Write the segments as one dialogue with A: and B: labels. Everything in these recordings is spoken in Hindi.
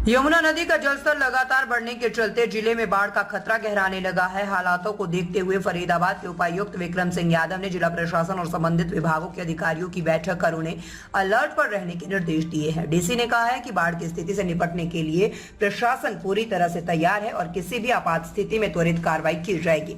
A: यमुना नदी का जलस्तर लगातार बढ़ने के चलते जिले में बाढ़ का खतरा गहराने लगा है। हालातों को देखते हुए फरीदाबाद के उपायुक्त विक्रम सिंह यादव ने जिला प्रशासन और संबंधित विभागों के अधिकारियों की बैठक कर उन्हें अलर्ट पर रहने के निर्देश दिए हैं। डीसी ने कहा है कि बाढ़ की स्थिति से निपटने के लिए प्रशासन पूरी तरह से तैयार है और किसी भी आपात स्थिति में त्वरित कार्रवाई की जाएगी।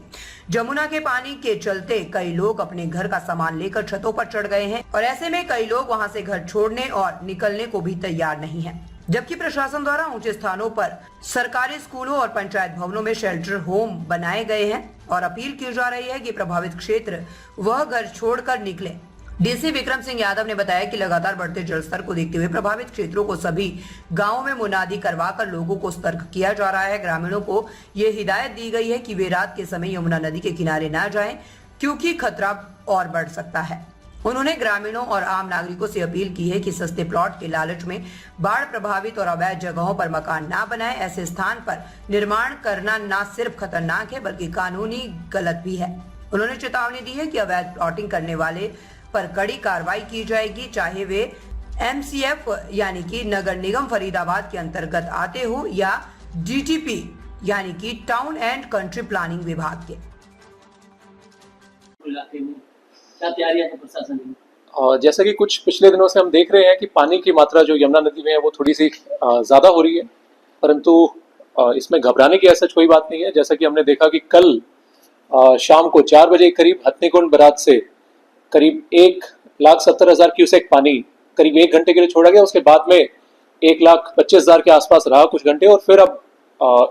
A: जमुना के पानी के चलते कई लोग अपने घर का सामान लेकर छतों पर चढ़ गए हैं और ऐसे में कई लोग वहां से घर छोड़ने और निकलने को भी तैयार नहीं है, जबकि प्रशासन द्वारा ऊंचे स्थानों पर सरकारी स्कूलों और पंचायत भवनों में शेल्टर होम बनाए गए हैं और अपील की जा रही है कि प्रभावित क्षेत्र वह घर छोड़कर निकले। डीसी विक्रम सिंह यादव ने बताया कि लगातार बढ़ते जलस्तर को देखते हुए प्रभावित क्षेत्रों को सभी गांवों में मुनादी करवाकर लोगों को सतर्क किया जा रहा है। ग्रामीणों को ये हिदायत दी गई है कि वे रात के समय यमुना नदी के किनारे न जाएं, क्योंकि खतरा और बढ़ सकता है। उन्होंने ग्रामीणों और आम नागरिकों से अपील की है कि सस्ते प्लॉट के लालच में बाढ़ प्रभावित और अवैध जगहों पर मकान ना बनाएं। ऐसे स्थान पर निर्माण करना न सिर्फ खतरनाक है बल्कि कानूनी गलत भी है। उन्होंने चेतावनी दी है कि अवैध प्लॉटिंग करने वाले पर कड़ी कार्रवाई की जाएगी, चाहे वे एमसीएफ यानी कि नगर निगम फरीदाबाद के अंतर्गत आते हो या डीटीपी यानी कि टाउन एंड कंट्री प्लानिंग विभाग के।
B: क्या तैयारियां है प्रशासन की?
C: और जैसा कि कुछ पिछले दिनों से हम देख रहे हैं कि पानी की मात्रा जो यमुना नदी में है वो थोड़ी सी ज़्यादा हो रही है, परंतु इसमें घबराने की ऐसा कोई बात नहीं है। जैसा कि हमने देखा कि कल शाम को 4 बजे करीब हथनीकुंड बराज से करीब 1,70,000 क्यूसेक पानी करीब 1 घंटे के लिए छोड़ा गया। उसके बाद में 1,25,000 के आसपास रहा कुछ घंटे और फिर अब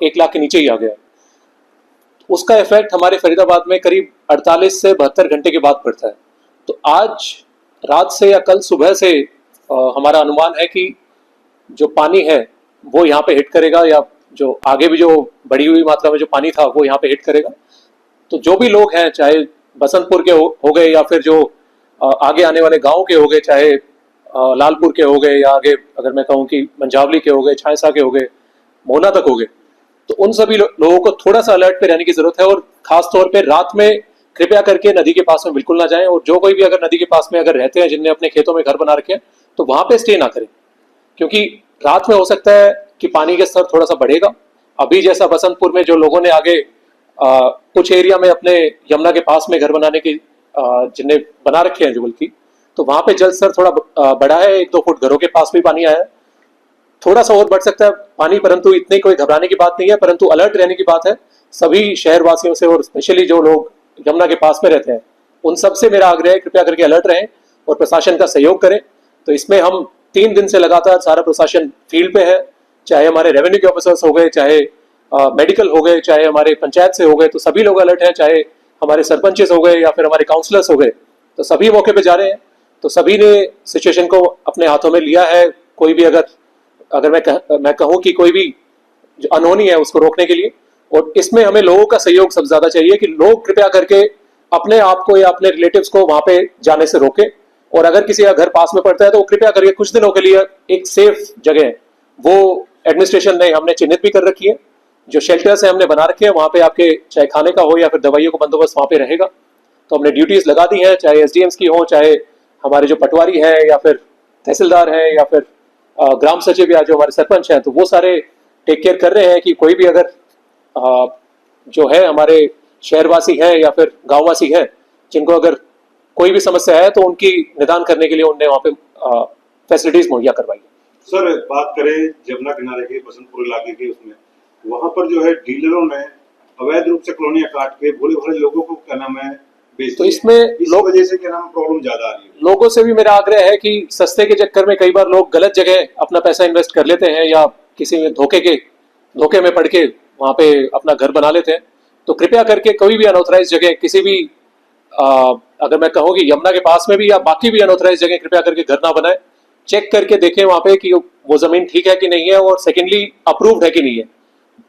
C: 1 लाख के नीचे ही आ गया। उसका इफेक्ट हमारे फरीदाबाद में करीब 48 से 72 घंटे के बाद पड़ता है। तो आज रात से या कल सुबह से हमारा अनुमान है कि जो पानी है वो यहाँ पे हिट करेगा, या जो आगे भी जो बढ़ी हुई मात्रा में जो पानी था वो यहाँ पे हिट करेगा। तो जो भी लोग हैं, चाहे बसंतपुर के हो गए या फिर जो आगे आने वाले गाँव के हो गए, चाहे लालपुर के हो गए या आगे अगर मैं कहूँ कि मंझावली के हो गए, छायसा के हो गए, मोहना तक हो गए, तो उन सभी लोगों को थोड़ा सा अलर्ट पे रहने की जरूरत है। और खास तौर पे रात में कृपया करके नदी के पास में बिल्कुल ना जाएं। और जो कोई भी अगर नदी के पास में अगर रहते हैं, जिनने अपने खेतों में घर बना रखे हैं, तो वहां पे स्टे ना करें, क्योंकि रात में हो सकता है कि पानी के स्तर थोड़ा सा बढ़ेगा। अभी जैसा बसंतपुर में जो लोगों ने आगे कुछ एरिया में अपने यमुना के पास में घर बनाने की जिनने बना रखे हैं जो, बल्कि तो वहां पे जल स्तर थोड़ा बढ़ा है। 1-2 फुट घरों के पास भी पानी आया है। थोड़ा सा और बढ़ सकता है पानी, परंतु इतनी कोई घबराने की बात नहीं है, परंतु अलर्ट रहने की बात है सभी शहरवासियों से और स्पेशली जो लोग यमुना के पास में रहते हैं उन सब से मेरा आग्रह है कृपया करके अलर्ट रहें और प्रशासन का सहयोग करें। तो इसमें हम 3 दिन से लगातार सारा प्रशासन फील्ड पे है, चाहे हमारे रेवेन्यू के ऑफिसर्स हो गए, चाहे मेडिकल हो गए, चाहे हमारे पंचायत से हो गए, तो सभी लोग अलर्ट हैं, चाहे हमारे सरपंचेस हो गए या फिर हमारे काउंसलर्स हो गए, तो सभी मौके पे जा रहे हैं। तो सभी ने सिचुएशन को अपने हाथों में लिया है। कोई भी अगर मैं कहूँ कि कोई भी जो अनहोनी है उसको रोकने के लिए, और इसमें हमें लोगों का सहयोग सबसे ज्यादा चाहिए कि लोग कृपया करके अपने आप को या अपने रिलेटिव्स को वहां पे जाने से रोके। और अगर किसी का घर पास में पड़ता है तो कृपया करके कुछ दिनों के लिए एक सेफ जगह वो एडमिनिस्ट्रेशन ने हमने चिन्हित भी कर रखी है, जो शेल्टर्स है हमने बना रखे हैं, वहां पे आपके चाहे खाने का हो या फिर दवाइयों का बंदोबस्त वहां पे रहेगा। तो हमने ड्यूटीज लगा दी हैं, चाहे एसडीएम्स की हो, चाहे हमारे जो पटवारी है या फिर तहसीलदार है या फिर ग्राम सचिव या जो हमारे सरपंच हैं, तो वो सारे टेक केयर कर रहे हैं कि कोई भी अगर जो है हमारे शहरवासी हैं या फिर गांववासी हैं जिनको अगर कोई भी समस्या है तो उनकी निदान करने के लिए उनने वहाँ पे फैसिलिटीज मुहैया करवाई है।
D: सर, बात करें जमुना किनारे के बसंतपुर इलाके के, उसमें वहाँ पर जो है डीलरों ने अवैध रूप से कॉलोनियां काट के भोले भाले लोगों को क्या नाम है बेच, तो इसमें इस वजह से क्या नाम प्रॉब्लम ज्यादा आ रही है। लोगों से भी मेरा आग्रह है कि सस्ते के चक्कर में कई बार लोग गलत जगह अपना पैसा इन्वेस्ट कर लेते हैं या किसी में धोखे में पड़ के वहाँ पे अपना घर बना लेते हैं। तो कृपया करके कोई भी अनऑथराइज जगह किसी भी अगर मैं कहूँ कि यमुना के पास में भी या बाकी भी अनऑथराइज जगह कृपया करके घर ना बनाए। चेक करके देखें वहाँ पे कि वो जमीन ठीक है कि नहीं है, और सेकेंडली अप्रूव्ड है कि नहीं है।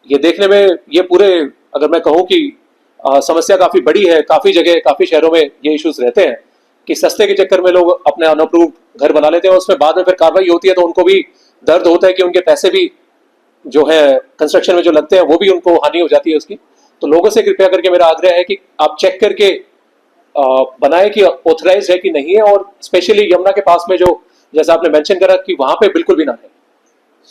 D: ये देखने में ये पूरे अगर मैं कहूँ कि समस्या काफी बड़ी है, काफी जगह काफी शहरों में ये इश्यूज रहते हैं कि सस्ते के चक्कर में लोग अपने अनअप्रूव्ड घर बना लेते हैं, उसमें बाद में फिर कार्रवाई होती है तो उनको भी दर्द होता है कि उनके पैसे भी जो है कंस्ट्रक्शन में जो लगते हैं वो भी उनको हानि हो जाती है उसकी। तो लोगों से कृपया करके मेरा आग्रह है कि आप चेक करके बनाए कि ऑथराइज है कि नहीं है, और स्पेशली यमुना के पास में जो जैसा आपने मेंशन करा कि वहां पे बिल्कुल भी ना है।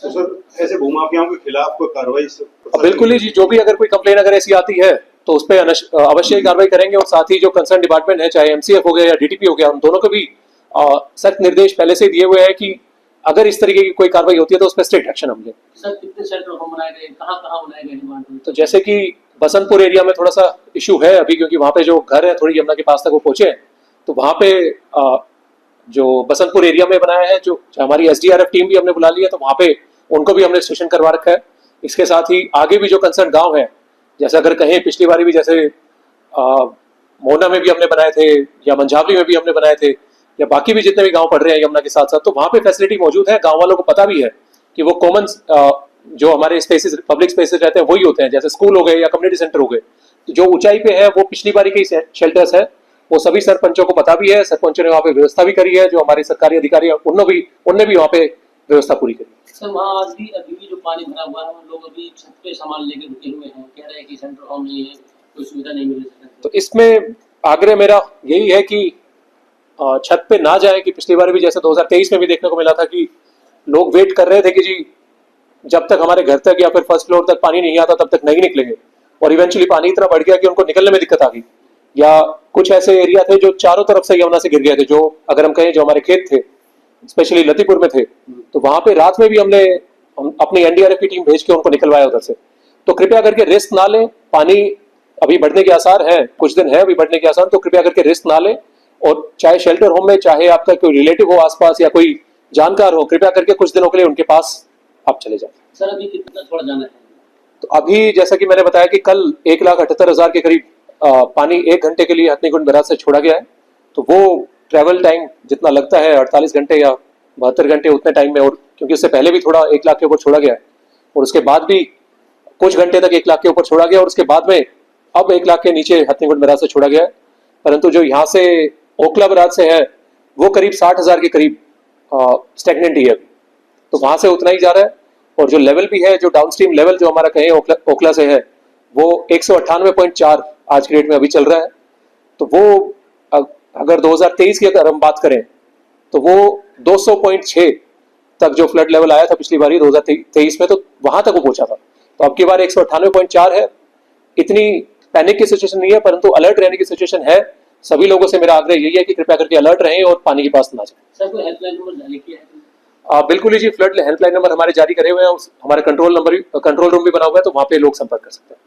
D: तो सर ऐसे भूमाफियाओं के खिलाफ कोई कार्रवाई
C: बिल्कुल ही जी, जो भी अगर कोई कंप्लेन अगर ऐसी आती है तो उस पर अवश्य ही कार्रवाई करेंगे और साथ ही जो कंसर्न डिपार्टमेंट है, चाहे एमसीएफ हो गया या डीटीपी हो गया, उन दोनों को भी सख्त निर्देश पहले से दिए हुए हैं कि अगर इस तरीके की कोई कार्रवाई होती है तो उस पर स्ट्रिक्ट एक्शन हम लें।
B: सर कितने शेल्टर होम बनाए गए, कहाँ बनाए गए डिमांड में?
C: तो जैसे कि बसंतपुर एरिया में थोड़ा सा इशू है अभी, क्योंकि वहाँ पे जो घर है थोड़ी यमुना के पास तक वो पहुंचे हैं, तो वहाँ पे जो बसंतपुर एरिया में बनाया है, जो हमारी एसडीआरएफ टीम भी हमने बुला ली है, तो वहाँ पे उनको भी हमने स्टेशन करवा रखा है। इसके साथ ही आगे भी जो कंसर्न गांव है, जैसे अगर कहें पिछली बारी भी जैसे मोहना में भी हमने बनाए थे या मंझावली में भी हमने बनाए थे, या बाकी भी जितने भी गांव पड़ रहे हैं यमुना के साथ साथ, तो वहाँ पे फैसिलिटी मौजूद है। गांव वालों को पता भी है कि वो कॉमन जो हमारे स्पेसेस, पब्लिक स्पेसेस रहते हैं वही होते हैं, जैसे स्कूल हो गए या कम्युनिटी सेंटर हो गए। तो जो ऊंचाई पे है वो पिछली बारी के शेल्टर्स है, वो सभी सरपंचों को पता भी है। सरपंचों ने वहाँ पे व्यवस्था भी करी है, जो हमारे सरकारी अधिकारी उनने भी वहाँ पे व्यवस्था पूरी करी।
B: सर वहाँ अभी भी जो पानी भरा हुआ है, लोग अभी छत पे सामान लेके रुके हुए हैं, कह रहे हैं कि सेंटर होम नहीं है, कोई सुविधा नहीं मिल रही है।
C: तो इसमें आग्रह मेरा यही है कि छत पे ना जाए, कि पिछली बार भी जैसे 2023 में भी देखने को मिला था कि लोग वेट कर रहे थे कि जी जब तक हमारे घर तक या फिर फर्स्ट फ्लोर तक पानी नहीं आता तब तक नहीं निकलेंगे, और इवेंचुअली पानी इतना बढ़ गया कि उनको निकलने में दिक्कत आ गई। या कुछ ऐसे एरिया थे जो चारों तरफ से यमुना से गिर गए थे, जो अगर हम कहें जो हमारे खेत थे स्पेशली लतीपुर में थे, तो वहां पे रात में भी हमने अपनी एनडीआरएफ की टीम भेज के उनको निकलवाया उधर से। तो कृपया करके रिस्क ना लें, पानी अभी बढ़ने के आसार है, कुछ दिन है अभी बढ़ने के आसार, तो कृपया करके रिस्क ना लें। और चाहे शेल्टर होम में, चाहे आपका कोई रिलेटिव हो आसपास या कोई जानकार हो, कृपया करके कुछ दिनों के लिए उनके पास आप चले जाएं।
B: सर अभी कितना थोड़ा जाना है?
C: तो अभी जैसा कि मैंने बताया कि कल 1,78,000 के करीब पानी 1 घंटे के लिए हथनीकुंड बैराज से छोड़ा गया है। तो वो ट्रैवल टाइम जितना लगता है 48 घंटे या 72 घंटे, उतने टाइम में, और क्योंकि उससे पहले भी थोड़ा 1 लाख के ऊपर छोड़ा गया है, और उसके बाद भी कुछ घंटे तक 1 लाख के ऊपर छोड़ा गया, और उसके बाद में अब 1 लाख के नीचे हथनीकुंड बैराज से छोड़ा गया है। परंतु जो यहाँ से ओखला बैराज से है वो करीब 60,000 के करीब स्टेगनेंट ही है अभी, तो वहां से उतना ही जा रहा है। और जो लेवल भी है, जो डाउनस्ट्रीम लेवल जो हमारा कहें ओखला से है, वो 198.4 आज की डेट में अभी चल रहा है। तो वो अगर 2023 की अगर हम बात करें तो वो 200.6 तक जो फ्लड लेवल आया था पिछली बारी 2023 में, तो वहां तक वो पहुंचा था। तो अब की बार 198.4 है। इतनी पैनिक की सिचुएशन नहीं है, परंतु अलर्ट रहने की सिचुएशन है। सभी लोगों से मेरा आग्रह यही है कि कृपया करके अलर्ट रहें और पानी के पास ना जाएं।
B: सर कोई हेल्पलाइन नंबर जारी किया है?
C: बिल्कुल ही जी, फ्लड हेल्पलाइन नंबर हमारे जारी करे हुए हैं, हमारा कंट्रोल रूम भी बना हुआ है, तो वहाँ पे लोग संपर्क कर सकते हैं।